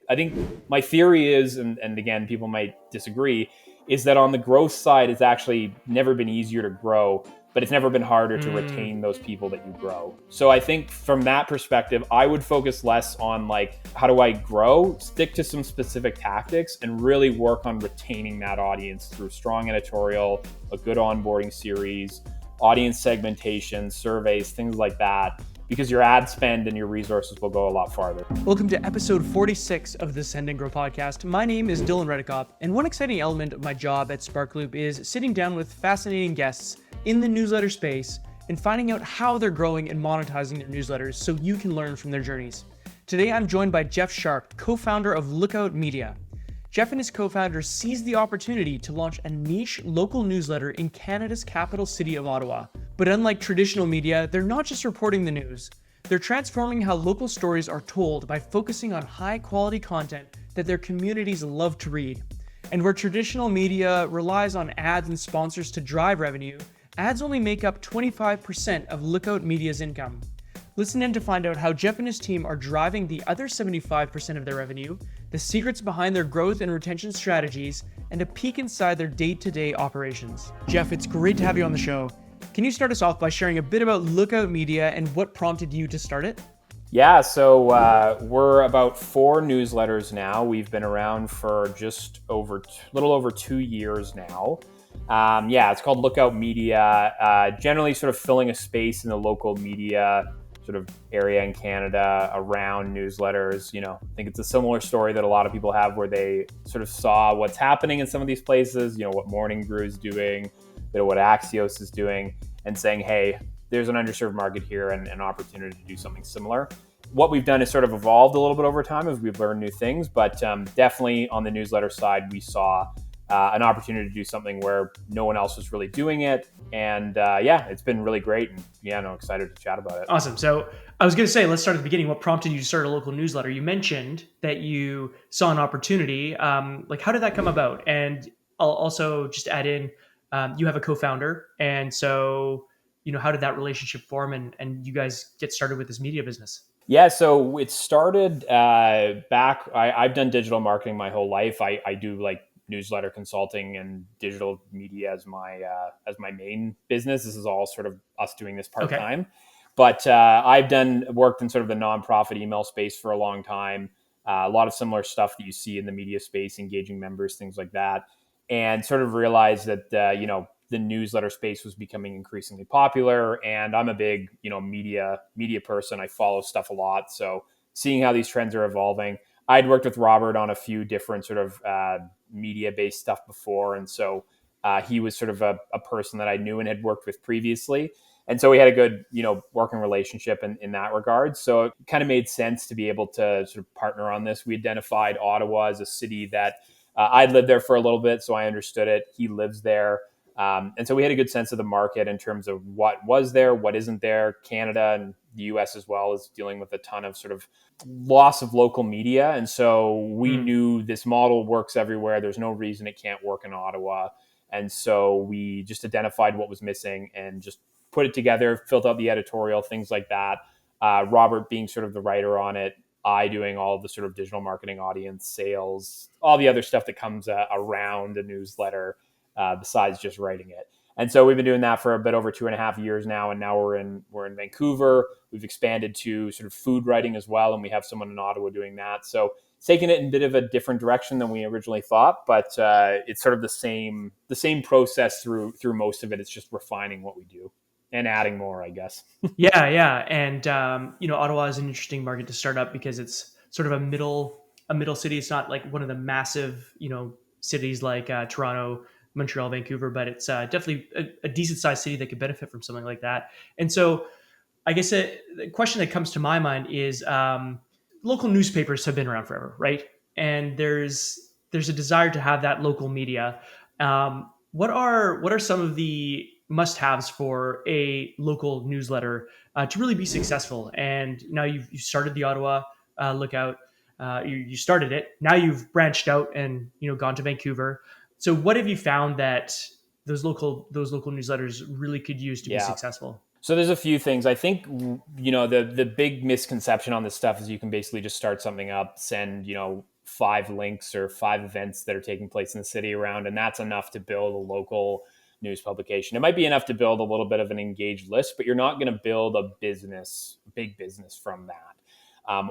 I think my theory is, and again, people might disagree, is that on the growth side, it's actually never been easier to grow, but it's never been harder to retain those people that you grow. So I think from that perspective, I would focus less on like, how do I grow, stick to some specific tactics, and really work on retaining that audience through strong editorial, a good onboarding series, audience segmentation, surveys, things like that, because your ad spend and your resources will go a lot farther. Welcome to episode 46 of the Send and Grow podcast. My name is Dylan Redekop, and one exciting element of my job at SparkLoop is sitting down with fascinating guests in the newsletter space and finding out how they're growing and monetizing their newsletters so you can learn from their journeys. Today, I'm joined by Geoff Sharpe, co-founder of Lookout Media. Geoff and his co-founder seized the opportunity to launch a niche local newsletter in Canada's capital city of Ottawa. But unlike traditional media, they're not just reporting the news. They're transforming how local stories are told by focusing on high-quality content that their communities love to read. And where traditional media relies on ads and sponsors to drive revenue, ads only make up 25% of Lookout Media's income. Listen in to find out how Geoff and his team are driving the other 75% of their revenue, the secrets behind their growth and retention strategies, and a peek inside their day-to-day operations. Geoff, it's great to have you on the show. Can you start us off by sharing a bit about Lookout Media and what prompted you to start it? Yeah, so we're about 4 newsletters now. We've been around for just over, little over 2 years now. It's called Lookout Media, generally sort of filling a space in the local media sort of area in Canada around newsletters. You know, I think it's a similar story that a lot of people have where they sort of saw what's happening in some of these places, you know, what Morning Brew is doing, what Axios is doing, and saying, hey, there's an underserved market here and an opportunity to do something similar. What we've done is sort of evolved a little bit over time as we've learned new things, but definitely on the newsletter side, we saw an opportunity to do something where no one else was really doing it. And it's been really great. And excited to chat about it. Awesome. So I was going to say, let's start at the beginning. What prompted you to start a local newsletter? You mentioned that you saw an opportunity. How did that come about? And I'll also just add in, you have a co-founder. And so, how did that relationship form and you guys get started with this media business? Yeah, so it started back, I've done digital marketing my whole life. I do like newsletter consulting and digital media as my main business. This is all sort of us doing this part-time. Okay. But I've worked in sort of the nonprofit email space for a long time. A lot of similar stuff that you see in the media space, engaging members, things like that. And sort of realized that, the newsletter space was becoming increasingly popular. And I'm a big, media person. I follow stuff a lot. So seeing how these trends are evolving, I'd worked with Robert on a few different sort of media-based stuff before. And so he was sort of a person that I knew and had worked with previously. And so we had a good, working relationship in that regard. So it kind of made sense to be able to sort of partner on this. We identified Ottawa as a city that I'd lived there for a little bit, so I understood it. He lives there. And so we had a good sense of the market in terms of what was there, what isn't there. Canada and the US as well is dealing with a ton of sort of loss of local media. And so we knew this model works everywhere. There's no reason it can't work in Ottawa. And so we just identified what was missing and just put it together, filled out the editorial, things like that. Robert being sort of the writer on it, I doing all of the sort of digital marketing, audience, sales, all the other stuff that comes around a newsletter besides just writing it. And so we've been doing that for a bit over 2.5 years now. And now we're in Vancouver. We've expanded to sort of food writing as well. And we have someone in Ottawa doing that. So it's taken it in a bit of a different direction than we originally thought, but it's sort of the same process through most of it. It's just refining what we do and adding more, I guess. Yeah. And, Ottawa is an interesting market to start up because it's sort of a middle city. It's not like one of the massive, cities like Toronto, Montreal, Vancouver, but it's definitely a decent sized city that could benefit from something like that. And so I guess the question that comes to my mind is local newspapers have been around forever, right? And there's a desire to have that local media. What are some of the must-haves for a local newsletter to really be successful? And now you've started the Ottawa Lookout. You started it. Now you've branched out and gone to Vancouver. So what have you found that those local newsletters really could use to be successful? So there's a few things. I think, the big misconception on this stuff is you can basically just start something up, send, 5 links or 5 events that are taking place in the city around, and that's enough to build a local news publication. It might be enough to build a little bit of an engaged list, but you're not going to build a big business from that.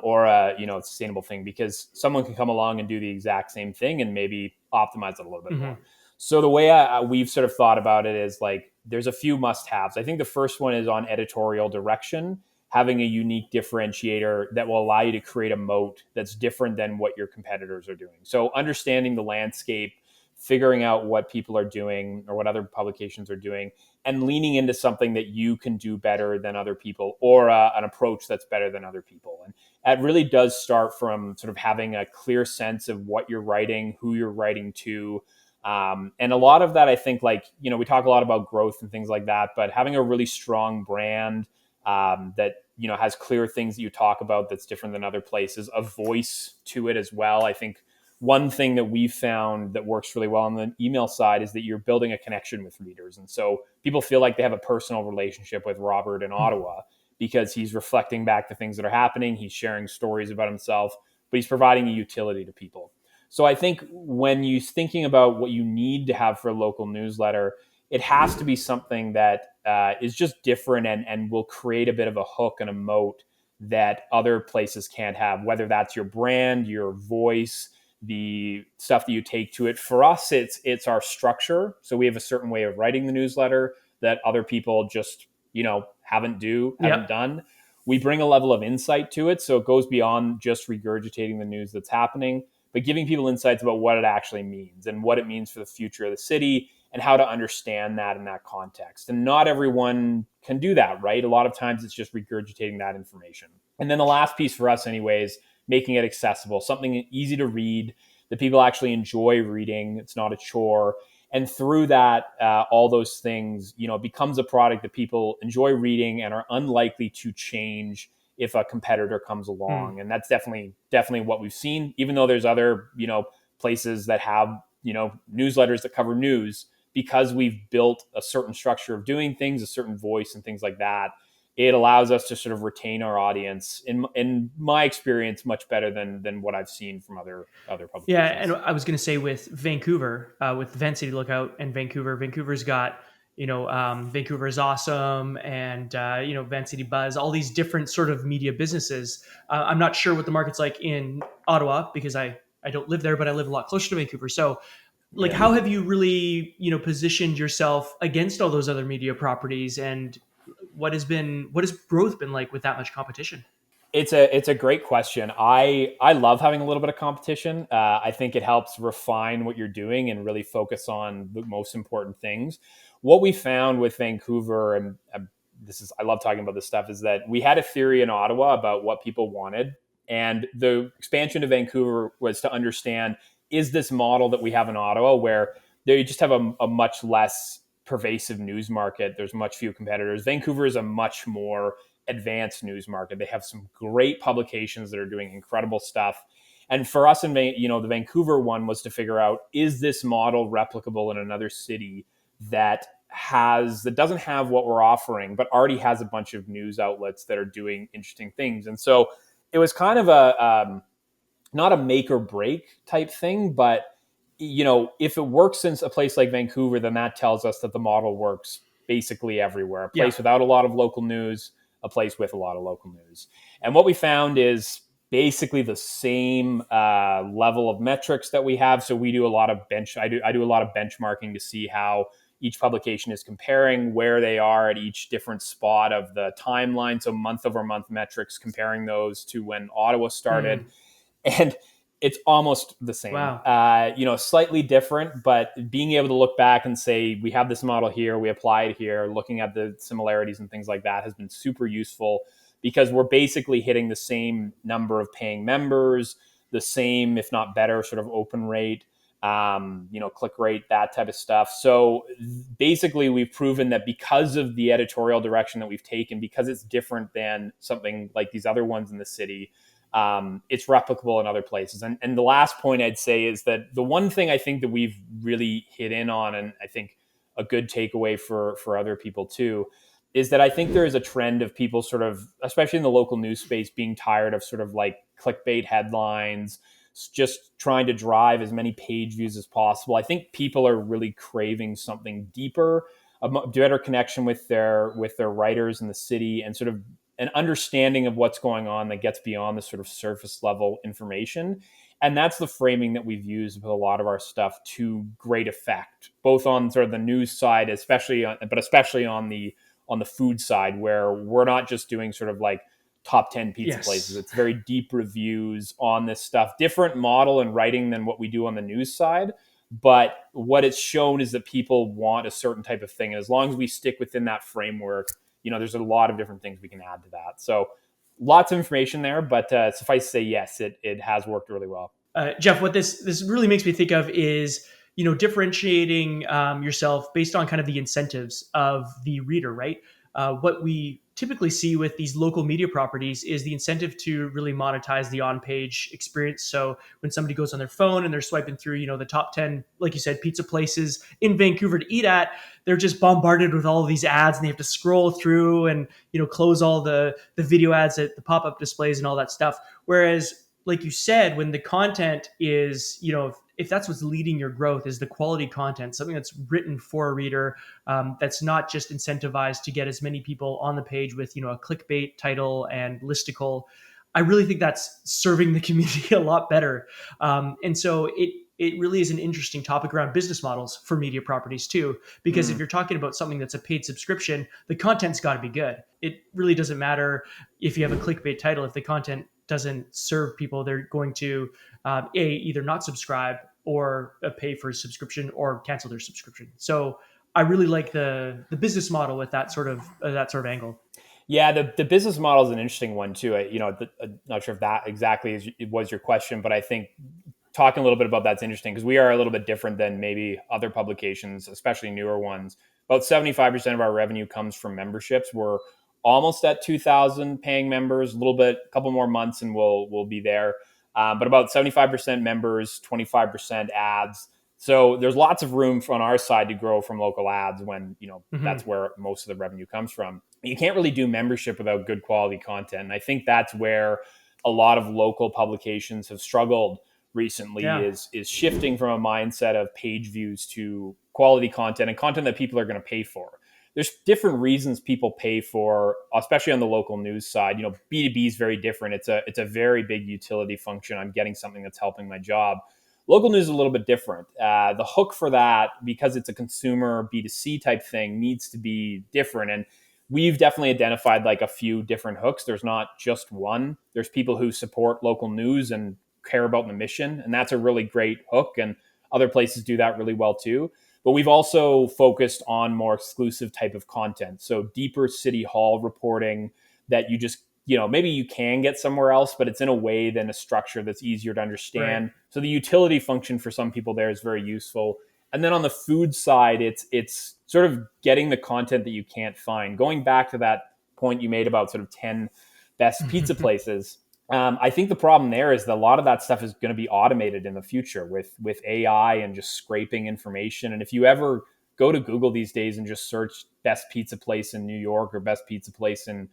Or a sustainable thing, because someone can come along and do the exact same thing and maybe optimize it a little bit more. So the way we've sort of thought about it is like there's a few must-haves. I think the first one is on editorial direction, having a unique differentiator that will allow you to create a moat that's different than what your competitors are doing. So understanding the landscape, figuring out what people are doing or what other publications are doing, and leaning into something that you can do better than other people, or an approach that's better than other people. And it really does start from sort of having a clear sense of what you're writing, who you're writing to. And a lot of that, I think, we talk a lot about growth and things like that, but having a really strong brand that, has clear things that you talk about that's different than other places, a voice to it as well. I think one thing that we've found that works really well on the email side is that you're building a connection with readers. And so people feel like they have a personal relationship with Robert in Ottawa because he's reflecting back the things that are happening. He's sharing stories about himself, but he's providing a utility to people. So I think when you're thinking about what you need to have for a local newsletter, it has to be something that is just different and will create a bit of a hook and a moat that other places can't have, whether that's your brand, your voice, the stuff that you take to it. For us, it's our structure. So we have a certain way of writing the newsletter that other people just, haven't done. We bring a level of insight to it. So it goes beyond just regurgitating the news that's happening, but giving people insights about what it actually means and what it means for the future of the city and how to understand that in that context. And not everyone can do that, right? A lot of times it's just regurgitating that information. And then the last piece for us anyways, making it accessible, something easy to read that people actually enjoy reading. It's not a chore. And through that, all those things, it becomes a product that people enjoy reading and are unlikely to change if a competitor comes along. And that's definitely what we've seen, even though there's other, places that have, newsletters that cover news, because we've built a certain structure of doing things, a certain voice and things like that. It allows us to sort of retain our audience, in my experience, much better than what I've seen from other publications. Yeah, and I was going to say with Vancouver, with Vancity Lookout and Vancouver's got, Vancouver is Awesome and, Vancity Buzz, all these different sort of media businesses. I'm not sure what the market's like in Ottawa because I don't live there, but I live a lot closer to Vancouver. So how have you really, positioned yourself against all those other media properties, and what has growth been like with that much competition? It's a great question. I love having a little bit of competition. I think it helps refine what you're doing and really focus on the most important things. What we found with Vancouver, and I love talking about this stuff, is that we had a theory in Ottawa about what people wanted, and the expansion to Vancouver was to understand, is this model that we have in Ottawa where they just have a much less pervasive news market. There's much fewer competitors. Vancouver is a much more advanced news market. They have some great publications that are doing incredible stuff. And for us the Vancouver one was to figure out, is this model replicable in another city that doesn't have what we're offering, but already has a bunch of news outlets that are doing interesting things. And so it was kind of a not a make or break type thing, but if it works in a place like Vancouver, then that tells us that the model works basically everywhere. A place without a lot of local news, a place with a lot of local news. And what we found is basically the same level of metrics that we have. So we do a lot of I do a lot of benchmarking to see how each publication is comparing, where they are at each different spot of the timeline. So month over month metrics, comparing those to when Ottawa started. And it's almost the same. Wow. Slightly different, but being able to look back and say, we have this model here, we apply it here, looking at the similarities and things like that has been super useful, because we're basically hitting the same number of paying members, the same, if not better, sort of open rate, click rate, that type of stuff. So basically we've proven that because of the editorial direction that we've taken, because it's different than something like these other ones in the city, it's replicable in other places. And the last point I'd say is that the one thing I think that we've really hit in on, and I think a good takeaway for other people too, is that I think there is a trend of people sort of, especially in the local news space, being tired of sort of like clickbait headlines, just trying to drive as many page views as possible. I think people are really craving something deeper, a better connection with their writers in the city, and sort of an understanding of what's going on that gets beyond the sort of surface level information. And that's the framing that we've used with a lot of our stuff to great effect, both on sort of the news side, especially on the food side, where we're not just doing sort of like top 10 pizza places. Yes. It's very deep reviews on this stuff, different model and writing than what we do on the news side. But what it's shown is that people want a certain type of thing. And as long as we stick within that framework, there's a lot of different things we can add to that. So lots of information there, but suffice to say, yes, it has worked really well. Geoff, what this really makes me think of is, differentiating yourself based on kind of the incentives of the reader, right? What we typically see with these local media properties is the incentive to really monetize the on-page experience. So when somebody goes on their phone and they're swiping through, the top 10, like you said, pizza places in Vancouver to eat at, they're just bombarded with all of these ads, and they have to scroll through and, close all the video ads at the pop-up displays and all that stuff. Whereas, like you said, when the content is, if that's what's leading your growth, is the quality content, something that's written for a reader, that's not just incentivized to get as many people on the page with, a clickbait title and listicle. I really think that's serving the community a lot better. And so it really is an interesting topic around business models for media properties too, because if you're talking about something that's a paid subscription, the content's got to be good. It really doesn't matter if you have a clickbait title. If the content doesn't serve people, they're going to either not subscribe or pay for a subscription or cancel their subscription. So I really like the business model with that sort of angle. Yeah, the business model is an interesting one too. I'm not sure if that exactly was your question, but I think talking a little bit about that's interesting because we are a little bit different than maybe other publications, especially newer ones. About 75% of our revenue comes from memberships. We're almost at 2,000 paying members, a couple more months, and we'll be there. But about 75% members, 25% ads. So there's lots of room on our side to grow from local ads when, that's where most of the revenue comes from. You can't really do membership without good quality content. And I think that's where a lot of local publications have struggled recently, is shifting from a mindset of page views to quality content and content that people are going to pay for. There's different reasons people pay for, especially on the local news side. B2B is very different. It's a very big utility function. I'm getting something that's helping my job. Local news is a little bit different. The hook for that, because it's a consumer B2C type thing, needs to be different. And we've definitely identified like a few different hooks. There's not just one. There's people who support local news and care about the mission, and that's a really great hook. And other places do that really well too. But we've also focused on more exclusive type of content. So deeper city hall reporting that you just, maybe you can get somewhere else, but it's in a way than a structure that's easier to understand. Right. So the utility function for some people there is very useful. And then on the food side, it's sort of getting the content that you can't find. Going back to that point you made about sort of 10 best pizza places. I think the problem there is that a lot of that stuff is going to be automated in the future with AI and just scraping information. And if you ever go to Google these days and just search best pizza place in New York or best pizza place in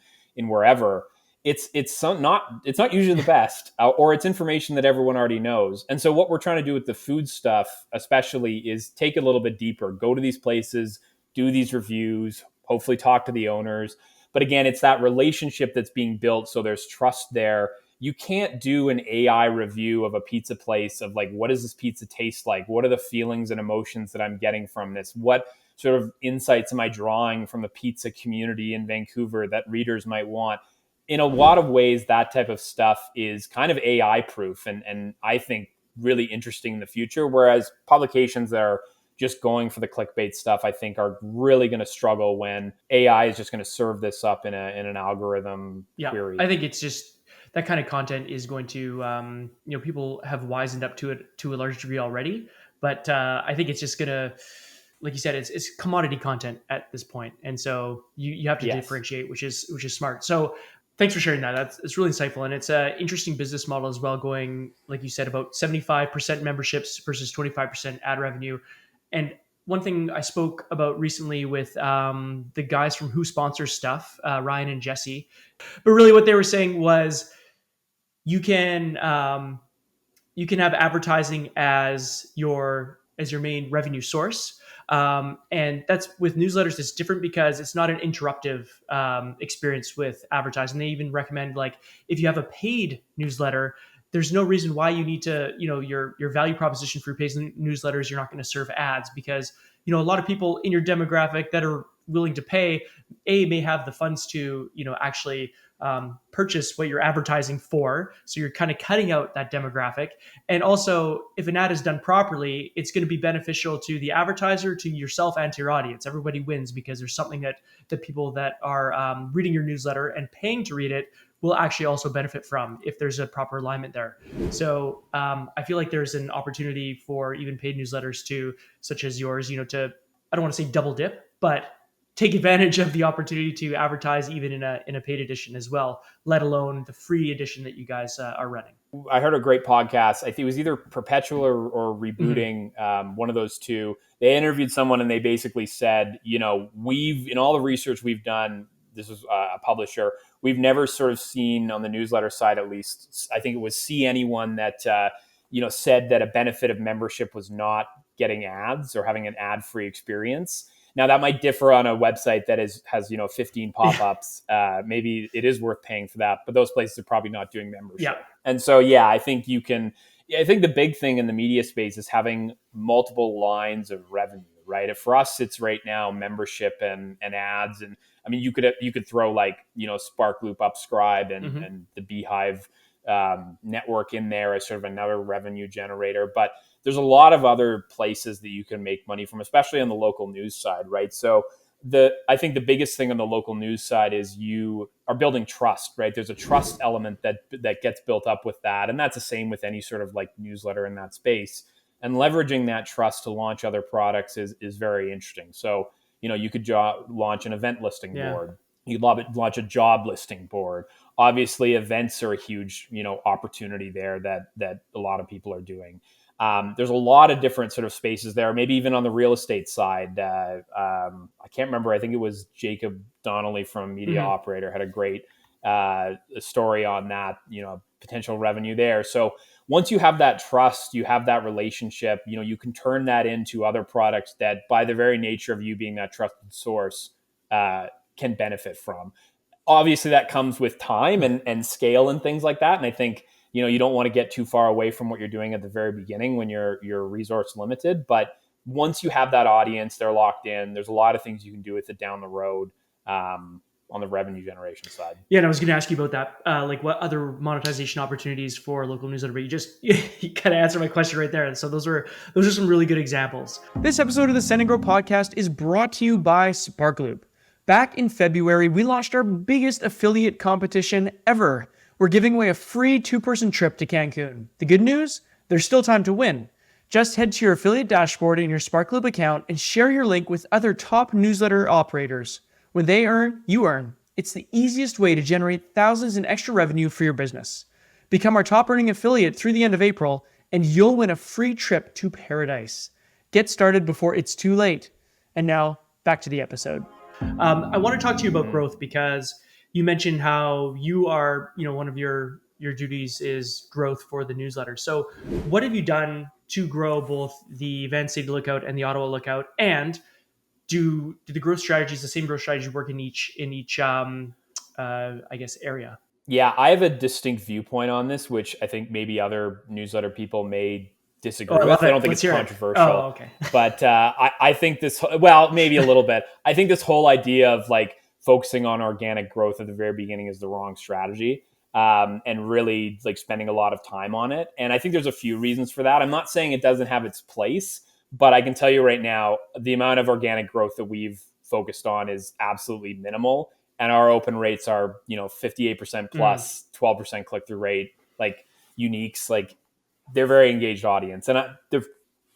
wherever, it's not usually the best, or it's information that everyone already knows. And so what we're trying to do with the food stuff, especially, is take it a little bit deeper. Go to these places, do these reviews, hopefully talk to the owners. But again, it's that relationship that's being built, so there's trust there. You can't do an AI review of a pizza place of like, what does this pizza taste like? What are the feelings and emotions that I'm getting from this? What sort of insights am I drawing from the pizza community in Vancouver that readers might want? In a lot of ways, that type of stuff is kind of AI proof and I think really interesting in the future. Whereas publications that are just going for the clickbait stuff, I think, are really going to struggle when AI is just going to serve this up in an algorithm query. I think it's just that kind of content is going to, people have wisened up to it to a large degree already. But I think it's just going to, like you said, it's commodity content at this point. And so you have to differentiate, which is smart. So thanks for sharing that. It's really insightful. And it's an interesting business model as well, going, like you said, about 75% memberships versus 25% ad revenue. And one thing I spoke about recently with the guys from Who Sponsors Stuff, Ryan and Jesse, but really what they were saying was you can you can have advertising as your main revenue source. And that's with newsletters, it's different because it's not an interruptive experience with advertising. They even recommend, like, if you have a paid newsletter, there's no reason why you need to, your value proposition for your paid newsletters, you're not going to serve ads, because a lot of people in your demographic that are willing to pay may have the funds to actually purchase what you're advertising for. So you're kind of cutting out that demographic. And also, if an ad is done properly, it's going to be beneficial to the advertiser, to yourself, and to your audience. Everybody wins, because there's something that people that are reading your newsletter and paying to read it will actually also benefit from, if there's a proper alignment there. So I feel like there's an opportunity for even paid newsletters to, such as yours, to, I don't want to say double dip, but take advantage of the opportunity to advertise even in a paid edition as well, let alone the free edition that you guys are running. I heard a great podcast. I think it was either Perpetual or Rebooting, one of those two. They interviewed someone and they basically said, we've, in all the research we've done, this was a publisher, we've never sort of seen, on the newsletter side at least, I think it was, see anyone that, said that a benefit of membership was not getting ads or having an ad-free experience. Now, that might differ on a website that has 15 pop-ups. Maybe it is worth paying for that, but those places are probably not doing membership. Yeah. And so, I think I think the big thing in the media space is having multiple lines of revenue, right? For us, it's right now membership and ads. And I mean, you could throw, like, SparkLoop, Upscribe, and the Beehive network in there as sort of another revenue generator. But there's a lot of other places that you can make money from, especially on the local news side, right? So I think the biggest thing on the local news side is you are building trust, right? There's a trust element that gets built up with that. And that's the same with any sort of like newsletter in that space. And leveraging that trust to launch other products is very interesting. So, you could launch an event listing board. You could launch a job listing board. Obviously, events are a huge, opportunity there that a lot of people are doing. There's a lot of different sort of spaces there, maybe even on the real estate side. I can't remember. I think it was Jacob Donnelly from Media Operator had a great story on that, potential revenue there. So once you have that trust, you have that relationship, you can turn that into other products that, by the very nature of you being that trusted source, can benefit from. Obviously, that comes with time and scale and things like that. And I think, you don't want to get too far away from what you're doing at the very beginning when you're resource limited. But once you have that audience, they're locked in. There's a lot of things you can do with it down the road on the revenue generation side. Yeah, and I was going to ask you about that. Like, what other monetization opportunities for local newsletter? But you kind of answered my question right there. And so those are some really good examples. This episode of the Send and Grow podcast is brought to you by SparkLoop. Back in February, we launched our biggest affiliate competition ever. We're giving away a free 2-person trip to Cancun. The good news? There's still time to win. Just head to your affiliate dashboard in your SparkLoop account and share your link with other top newsletter operators. When they earn, you earn. It's the easiest way to generate thousands in extra revenue for your business. Become our top earning affiliate through the end of April, and you'll win a free trip to paradise. Get started before it's too late. And now, back to the episode. I want to talk to you about growth, because you mentioned how you are, one of your duties is growth for the newsletter. So what have you done to grow both the Vancity Lookout and the Ottawa Lookout? And do the growth strategies, the same growth strategies, work in each I guess, area? Yeah, I have a distinct viewpoint on this, which I think maybe other newsletter people may disagree with. I don't think it's controversial. Oh, okay. But I think maybe a little bit. I think this whole idea of like focusing on organic growth at the very beginning is the wrong strategy, and really like spending a lot of time on it. And I think there's a few reasons for that. I'm not saying it doesn't have its place, but I can tell you right now, the amount of organic growth that we've focused on is absolutely minimal. And our open rates are, 58% plus, 12% click-through rate, like uniques, like they're very engaged audience. And the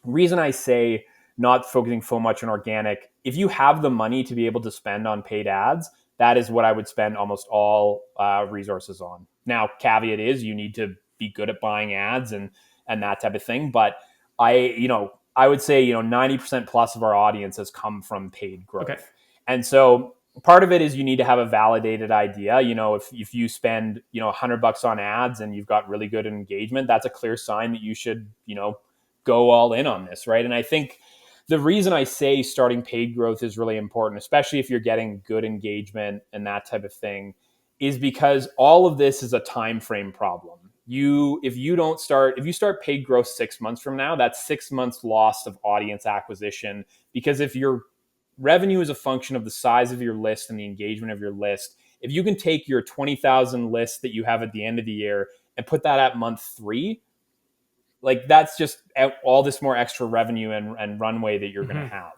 reason I say not focusing so much on organic, if you have the money to be able to spend on paid ads, that is what I would spend almost all resources on. Now, caveat is you need to be good at buying ads and that type of thing. But I would say, 90% plus of our audience has come from paid growth. Okay. And so part of it is you need to have a validated idea. If you spend, $100 on ads and you've got really good engagement, that's a clear sign that you should, go all in on this, right? And I think the reason I say starting paid growth is really important, especially if you're getting good engagement and that type of thing, is because all of this is a time frame problem. If you start paid growth 6 months from now, that's 6 months lost of audience acquisition. Because if your revenue is a function of the size of your list and the engagement of your list, if you can take your 20,000 list that you have at the end of the year and put that at month 3, like that's just all this more extra revenue and runway that you're going to have.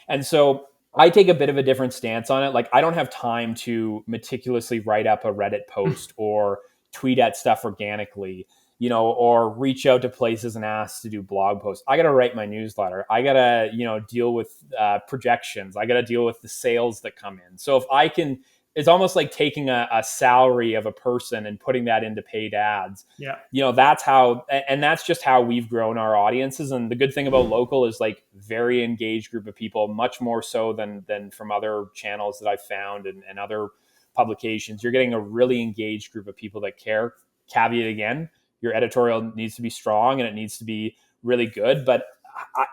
And so I take a bit of a different stance on it. Like, I don't have time to meticulously write up a Reddit post or tweet at stuff organically, or reach out to places and ask to do blog posts. I got to write my newsletter. I got to, deal with projections. I got to deal with the sales that come in. So if I can, it's almost like taking a salary of a person and putting that into paid ads. Yeah. That's how, and that's just how we've grown our audiences. And the good thing about local is like very engaged group of people, much more so than from other channels that I've found and other publications. You're getting a really engaged group of people that care. Caveat again, your editorial needs to be strong and it needs to be really good. But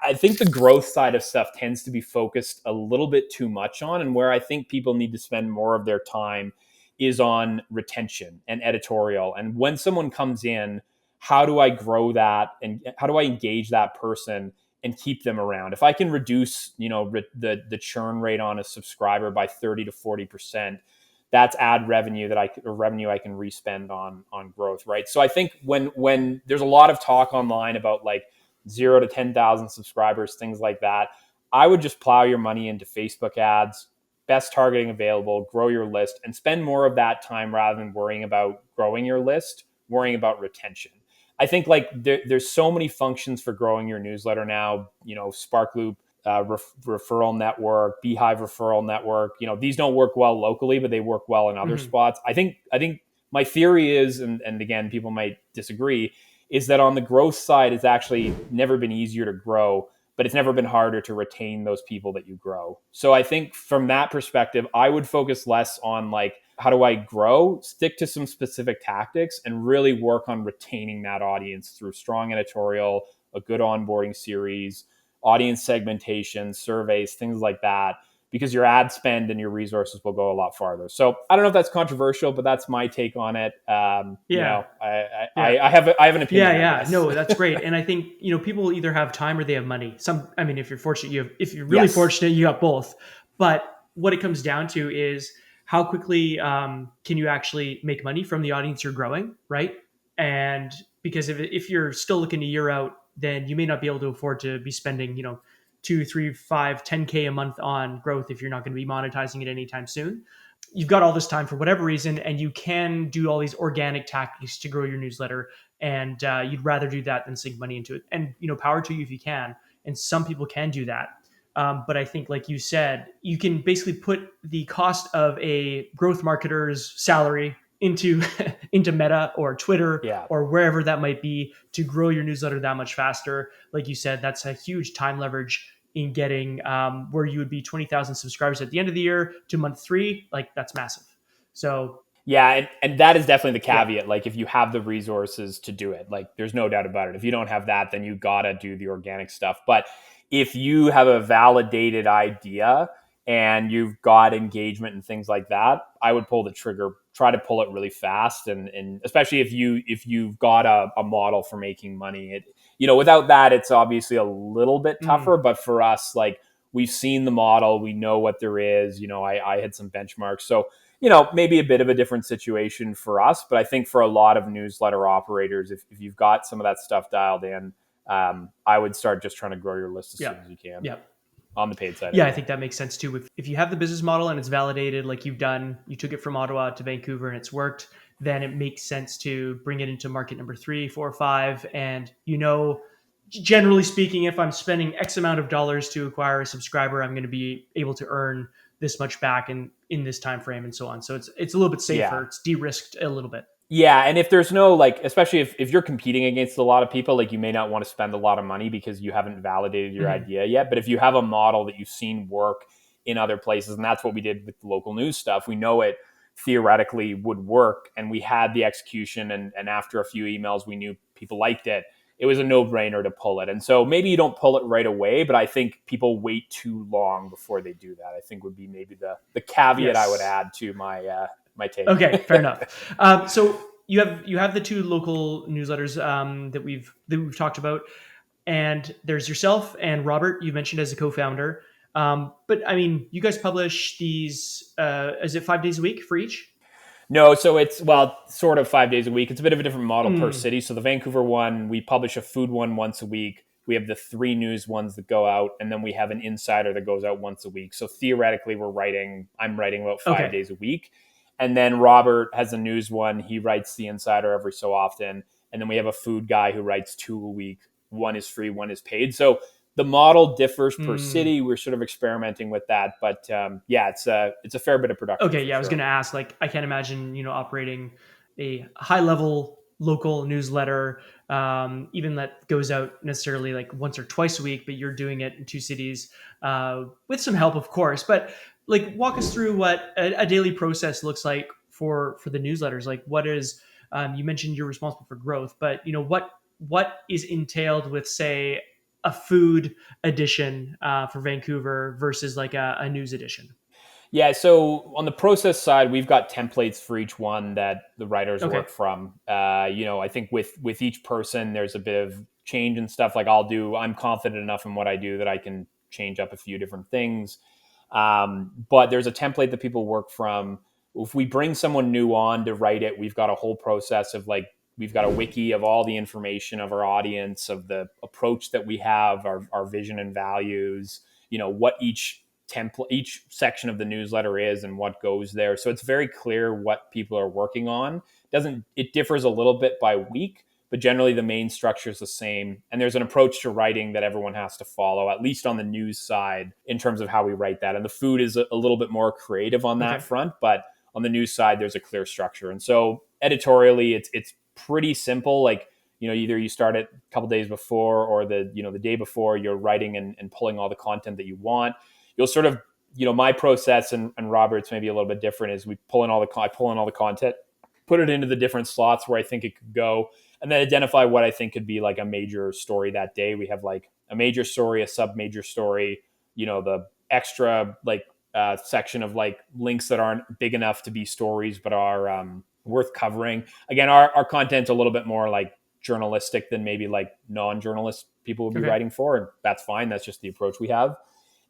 I think the growth side of stuff tends to be focused a little bit too much on, and where I think people need to spend more of their time is on retention and editorial. And when someone comes in, how do I grow that and how do I engage that person and keep them around? If I can reduce, the churn rate on a subscriber by 30 to 40%, that's ad revenue revenue I can respend on growth, right? So I think when there's a lot of talk online about like 0 to 10,000 subscribers, things like that, I would just plow your money into Facebook ads, best targeting available, grow your list, and spend more of that time rather than worrying about growing your list, worrying about retention. I think like there's so many functions for growing your newsletter now, SparkLoop, referral network, Beehive referral network. These don't work well locally, but they work well in other spots. I think my theory is, and again, people might disagree, is that on the growth side, it's actually never been easier to grow, but it's never been harder to retain those people that you grow. So I think from that perspective, I would focus less on like, how do I grow, stick to some specific tactics, and really work on retaining that audience through strong editorial, a good onboarding series, audience segmentation, surveys, things like that, because your ad spend and your resources will go a lot farther. So I don't know if that's controversial, but that's my take on it. I have an opinion. Yeah. No, that's great. And I think, people either have time or they have money. If you're fortunate, if you're really fortunate, you have both. But what it comes down to is how quickly can you actually make money from the audience you're growing, right? And because if you're still looking a year out, then you may not be able to afford to be spending, 2, 3, 5, 10K a month on growth if you're not going to be monetizing it anytime soon. You've got all this time for whatever reason, and you can do all these organic tactics to grow your newsletter, and you'd rather do that than sink money into it. And, power to you if you can. And some people can do that. But I think, like you said, you can basically put the cost of a growth marketer's salary into Meta or Twitter or wherever that might be to grow your newsletter that much faster. Like you said, that's a huge time leverage in getting where you would be 20,000 subscribers at the end of the year to month 3. Like, that's massive. So yeah, and that is definitely the caveat. Like, if you have the resources to do it, like, there's no doubt about it. If you don't have that, then you gotta do the organic stuff. But if you have a validated idea and you've got engagement and things like that, I would pull the trigger, try to pull it really fast. And especially if you've got a model for making money, without that, it's obviously a little bit tougher. But for us, like, we've seen the model, we know what there is, I had some benchmarks. So, maybe a bit of a different situation for us, but I think for a lot of newsletter operators, if you've got some of that stuff dialed in, I would start just trying to grow your list as soon as you can. Yeah. On the paid side. Yeah, I think that makes sense too. If you have the business model and it's validated, like you've done, you took it from Ottawa to Vancouver and it's worked, then it makes sense to bring it into market number 3, 4, 5. And, generally speaking, if I'm spending X amount of dollars to acquire a subscriber, I'm going to be able to earn this much back in this time frame and so on. So it's a little bit safer. Yeah. It's de-risked a little bit. Yeah, and if there's no, like, especially if you're competing against a lot of people, like, you may not want to spend a lot of money because you haven't validated your idea yet. But if you have a model that you've seen work in other places. And that's what we did with the local news stuff. We know it theoretically would work, and we had the execution. And after a few emails, we knew people liked it. It was a no-brainer to pull it. And so maybe you don't pull it right away, but I think people wait too long before they do that, I think would be maybe the caveat I would Yes. add to my take. Okay, fair enough. So you have the two local newsletters that we've talked about, and there's yourself and Robert. You mentioned as a co-founder, but I mean, you guys publish these. Is it 5 days a week for each? No, so it's, well, sort of 5 days a week. It's a bit of a different model per Mm, city. So the Vancouver one, we publish a food one once a week. We have the three news ones that go out, and then we have an insider that goes out once a week. So theoretically, I'm writing about five okay. days a week. And then Robert has a news one. He writes the insider every so often. And then we have a food guy who writes two a week. One is free, one is paid. So the model differs per Mm, city. We're sort of experimenting with that. But yeah, it's a fair bit of production okay. for Yeah, I was sure. going to ask. Like, I can't imagine operating a high level local newsletter, even that goes out necessarily like once or twice a week, but you're doing it in two cities with some help, of course. But like, walk us through what a daily process looks like for the newsletters. Like, what is you mentioned you're responsible for growth, but what is entailed with, say, a food edition for Vancouver versus like a news edition? Yeah, so on the process side, we've got templates for each one that the writers Okay. work from. I think with each person, there's a bit of change and stuff. Like I'm confident enough in what I do that I can change up a few different things. But there's a template that people work from. If we bring someone new on to write it, we've got a whole process of, like, we've got a wiki of all the information of our audience, of the approach that we have, our vision and values, what each section of the newsletter is and what goes there. So it's very clear what people are working on. Doesn't It differs a little bit by week, but generally the main structure is the same. And there's an approach to writing that everyone has to follow, at least on the news side, in terms of how we write that. And the food is a little bit more creative on that Okay. front, but on the news side, there's a clear structure. And so editorially, it's pretty simple. Like, either you start it a couple days before, or the day before, you're writing and pulling all the content that you want. You'll sort of, my process, and Robert's maybe a little bit different, is I pull in all the content, put it into the different slots where I think it could go, and then identify what I think could be like a major story that day. We have like a major story, a sub major story, the extra, like, section of like links that aren't big enough to be stories but are worth covering. Again, our content's a little bit more like journalistic than maybe like non-journalist people would be Okay. writing for, and that's fine. That's just the approach we have.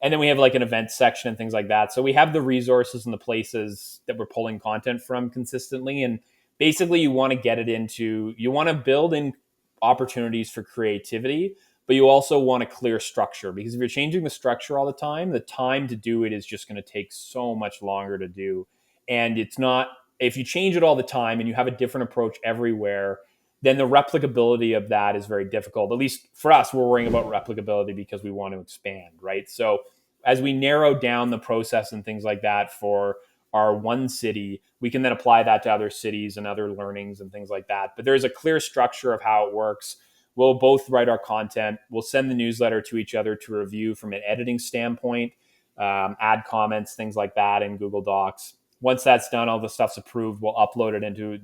And then we have like an event section and things like that. So we have the resources and the places that we're pulling content from consistently. And basically, you want to build in opportunities for creativity, but you also want a clear structure, because if you're changing the structure all the time to do it is just going to take so much longer to do. And it's not, if you change it all the time and you have a different approach everywhere, then the replicability of that is very difficult. At least for us, we're worrying about replicability because we want to expand, right? So as we narrow down the process and things like that for our one city, we can then apply that to other cities and other learnings and things like that. But there's a clear structure of how it works. We'll both write our content. We'll send the newsletter to each other to review from an editing standpoint, add comments, things like that in Google Docs. Once that's done, all the stuff's approved, we'll upload it into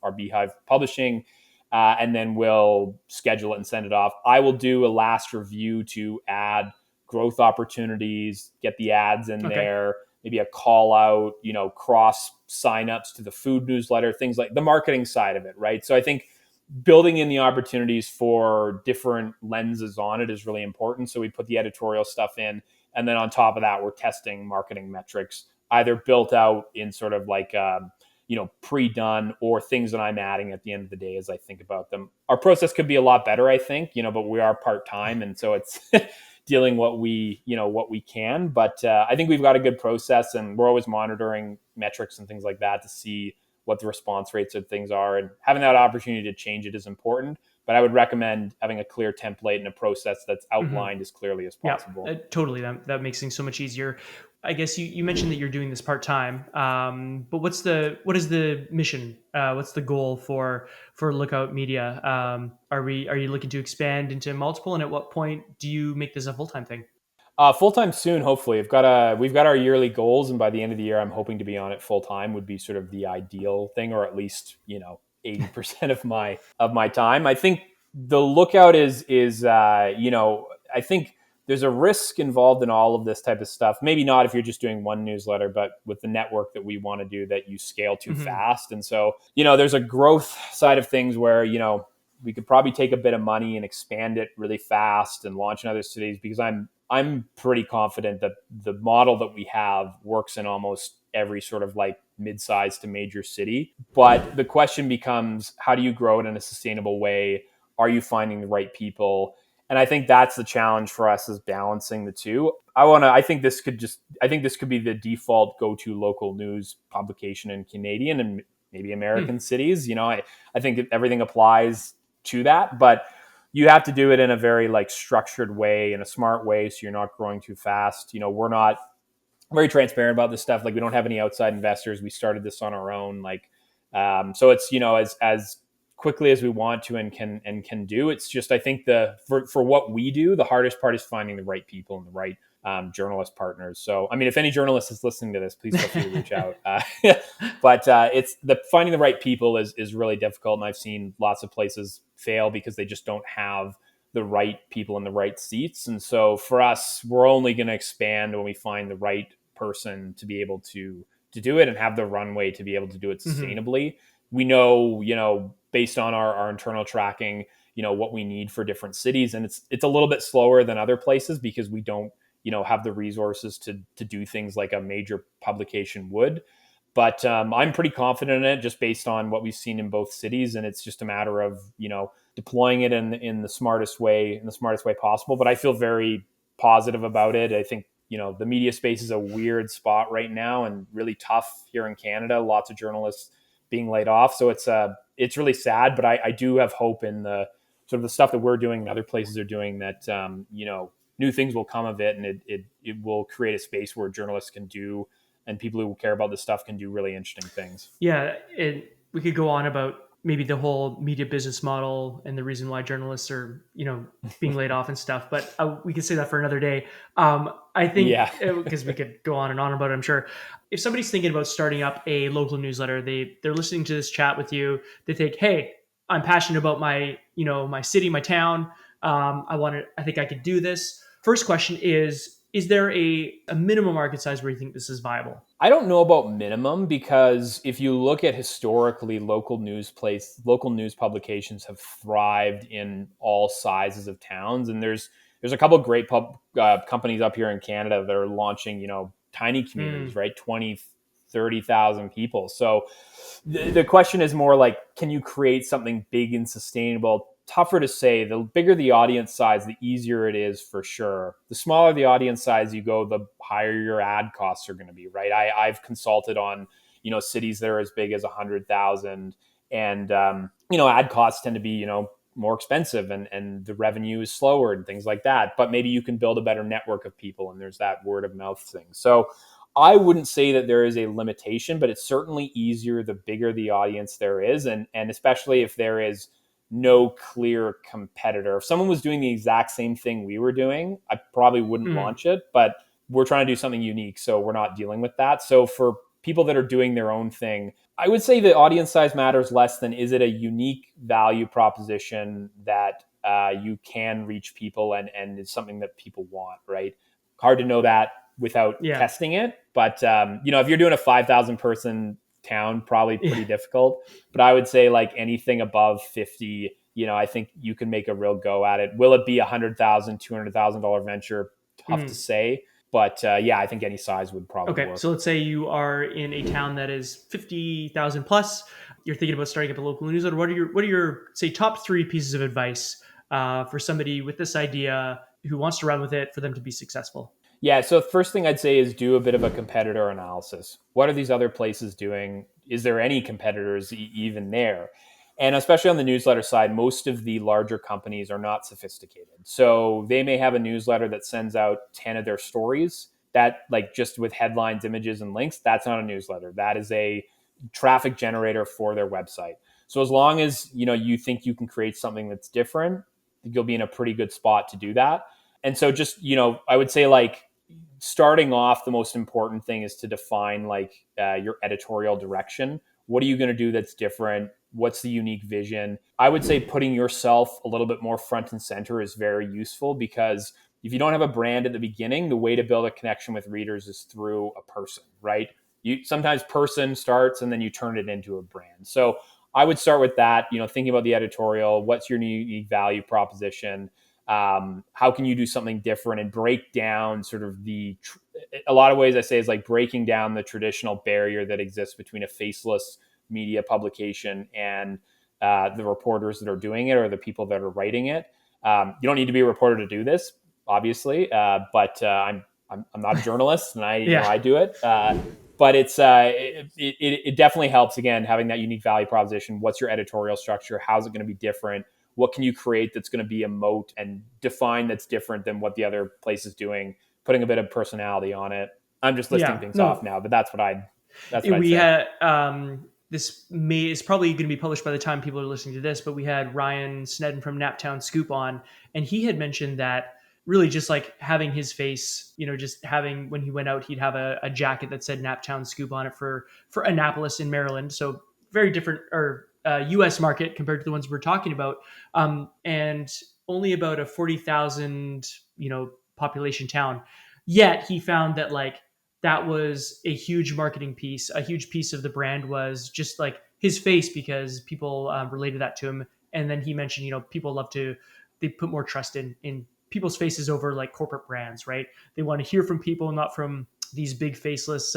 our Beehive publishing, and then we'll schedule it and send it off. I will do a last review to add growth opportunities, get the ads in Okay. there, maybe a call out, cross signups to the food newsletter, things like the marketing side of it, right? So I think building in the opportunities for different lenses on it is really important. So we put the editorial stuff in, and then on top of that, we're testing marketing metrics, either built out in sort of like pre-done, or things that I'm adding at the end of the day as I think about them. Our process could be a lot better, I think, but we are part-time, and so it's dealing what we can. But I think we've got a good process, and we're always monitoring metrics and things like that to see what the response rates of things are, and having that opportunity to change it is important. But I would recommend having a clear template and a process that's Hmm. outlined as clearly as Yeah, possible. totally. That makes things so much easier. I guess you mentioned that you're doing this part time, but what is the mission? What's the goal for Lookout Media? Are you looking to expand into multiple, and at what point do you make this a full time thing? Full time soon, hopefully. We've got our yearly goals, and by the end of the year, I'm hoping to be on it full time. Would be sort of the ideal thing, or at least 80% of my time. I think the lookout is I think there's a risk involved in all of this type of stuff. Maybe not if you're just doing one newsletter, but with the network that we want to do, that you scale too Mm-hmm. fast. And so there's a growth side of things where we could probably take a bit of money and expand it really fast and launch in other cities, because I'm pretty confident that the model that we have works in almost every sort of like mid-sized to major city. But the question becomes, how do you grow it in a sustainable way? Are you finding the right people? And I think that's the challenge for us, is balancing the two. I think this could be the default go-to local news publication in Canadian and maybe American cities. I think everything applies to that, but you have to do it in a very like structured way, in a smart way, so you're not growing too fast. We're not very transparent about this stuff. Like, we don't have any outside investors. We started this on our own. Like, so it's as quickly as we want to and can do. It's just, I think for what we do, the hardest part is finding the right people and the right journalist partners. So, I mean, if any journalist is listening to this, please feel free to reach out. But it's the finding the right people is really difficult, and I've seen lots of places fail because they just don't have the right people in the right seats. And so for us, we're only going to expand when we find the right person to be able to do it and have the runway to be able to do it Mm-hmm. sustainably. We know, based on our internal tracking, what we need for different cities, and it's a little bit slower than other places because we don't have the resources to do things like a major publication would. But I'm pretty confident in it, just based on what we've seen in both cities, and it's just a matter of deploying it in the smartest way possible. But I feel very positive about it. I think the media space is a weird spot right now and really tough here in Canada. Lots of journalists being laid off, so it's really sad. But I do have hope in the sort of the stuff that we're doing and other places are doing, that new things will come of it, and it will create a space where journalists can do, and people who care about this stuff can do really interesting things. Yeah, we could go on about maybe the whole media business model and the reason why journalists are, being laid off and stuff. But we could say that for another day. I think Yeah. because we could go on and on about it. I'm sure if somebody's thinking about starting up a local newsletter, they're listening to this chat with you. They think, hey, I'm passionate about my city, my town. I think I could do this. First question is there a minimum market size where you think this is viable? I don't know about minimum, because if you look at historically, local news publications have thrived in all sizes of towns, and there's a couple of great companies up here in Canada that are launching tiny communities, Mm, right? 20, 30,000 people. So the question is more like, can you create something big and sustainable? Tougher to say. The bigger the audience size, the easier it is, for sure. The smaller the audience size you go, the higher your ad costs are going to be, right? I've consulted on cities that are as big as 100,000, and ad costs tend to be more expensive, and the revenue is slower and things like that. But maybe you can build a better network of people, and there's that word of mouth thing. So I wouldn't say that there is a limitation, but it's certainly easier the bigger the audience there is, and especially if there is no clear competitor. If someone was doing the exact same thing we were doing, I probably wouldn't mm, launch it, but we're trying to do something unique, so we're not dealing with that. So for people that are doing their own thing, I would say the audience size matters less than, is it a unique value proposition that you can reach people, and it's something that people want, right? Hard to know that without yeah. testing it. But if you're doing a 5,000 person town, probably Yeah. pretty difficult. But I would say, like, anything above 50, I think you can make a real go at it. Will it be $100,000, $200,000 venture? Tough to Mm. say. But yeah, I think any size would probably Okay, work. so let's say you are in a town that is 50,000 plus. You're thinking about starting up a local newsletter. What are your say top three pieces of advice for somebody with this idea who wants to run with it for them to be successful? Yeah. So first thing I'd say is do a bit of a competitor analysis. What are these other places doing? Is there any competitors even there? And especially on the newsletter side, most of the larger companies are not sophisticated. So they may have a newsletter that sends out 10 of their stories, that, like, just with headlines, images, and links. That's not a newsletter. That is a traffic generator for their website. So as long as you think you can create something that's different, you'll be in a pretty good spot to do that. And so just, I would say like starting off, the most important thing is to define like your editorial direction. What are you going to do that's different? What's the unique vision? I would say putting yourself a little bit more front and center is very useful, because if you don't have a brand at the beginning, the way to build a connection with readers is through a person, right? You sometimes person starts and then you turn it into a brand. So I would start with that, thinking about the editorial. What's your unique value proposition? How can you do something different, and break down sort of a lot of ways I say is like breaking down the traditional barrier that exists between a faceless media publication and the reporters that are doing it, or the people that are writing it. You don't need to be a reporter to do this, obviously, but I'm not a journalist, and I do it. But it definitely helps, again, having that unique value proposition. What's your editorial structure? How's it going to be different? What can you create that's going to be a moat and define that's different than what the other place is doing? Putting a bit of personality on it. I'm just listing things off now, but that's what I'd say. This is probably going to be published by the time people are listening to this, but we had Ryan Snedden from Naptown Scoop on, and he had mentioned that really just like having his face, just having, when he went out, he'd have a jacket that said Naptown Scoop on it for Annapolis in Maryland. So very different, or US market compared to the ones we're talking about. And only about a 40,000, population town. Yet he found that like, that was a huge marketing piece. A huge piece of the brand was just like his face, because people related that to him. And then he mentioned, people they put more trust in people's faces over like corporate brands, right? They want to hear from people, not from these big faceless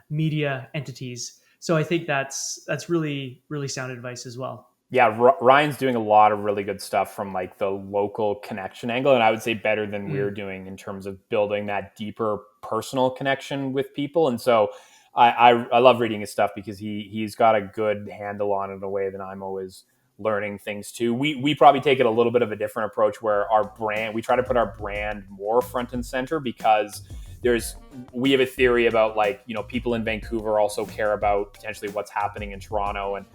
media entities. So I think that's really, really sound advice as well. Yeah, Ryan's doing a lot of really good stuff from like the local connection angle, and I would say better than we're doing in terms of building that deeper personal connection with people. And so I love reading his stuff, because he's got a good handle on it in a way that I'm always learning things too. We probably take it a little bit of a different approach, where we try to put our brand more front and center, because we have a theory about like, people in Vancouver also care about potentially what's happening in Toronto. And,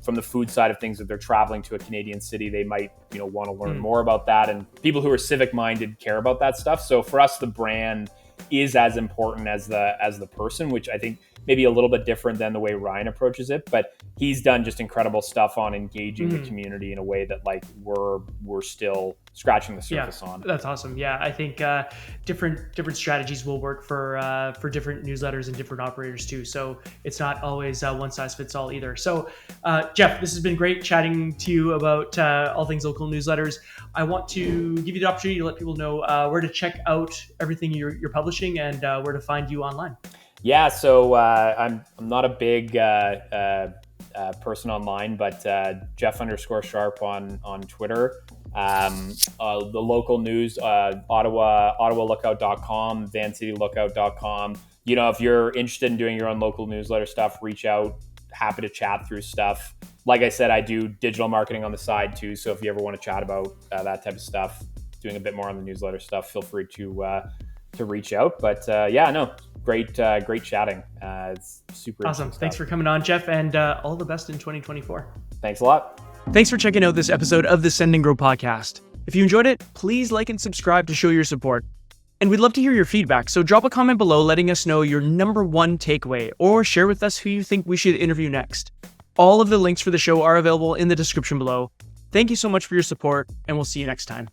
from the food side of things, if they're traveling to a Canadian city, they might, want to learn more about that. And people who are civic minded care about that stuff. So for us, the brand is as important as the person, which I think maybe a little bit different than the way Ryan approaches it, but he's done just incredible stuff on engaging the community in a way that like we're still scratching the surface on. That's awesome. Yeah, I think different strategies will work for different newsletters and different operators too. So it's not always one size fits all either. So Geoff, this has been great chatting to you about all things local newsletters. I want to give you the opportunity to let people know where to check out everything you're publishing, and where to find you online. Yeah, so I'm not a big person online, but Geoff_Sharpe on Twitter. The local news, OttawaLookout.com, VancityLookout.com. If you're interested in doing your own local newsletter stuff, reach out. Happy to chat through stuff. Like I said, I do digital marketing on the side too. So if you ever want to chat about that type of stuff, doing a bit more on the newsletter stuff, feel free to reach out. But great chatting. It's super awesome. Thanks for coming on, Geoff, and all the best in 2024. Thanks a lot. Thanks for checking out this episode of the Send and Grow podcast. If you enjoyed it, please like and subscribe to show your support. And we'd love to hear your feedback, so drop a comment below letting us know your number one takeaway, or share with us who you think we should interview next. All of the links for the show are available in the description below. Thank you so much for your support, and we'll see you next time.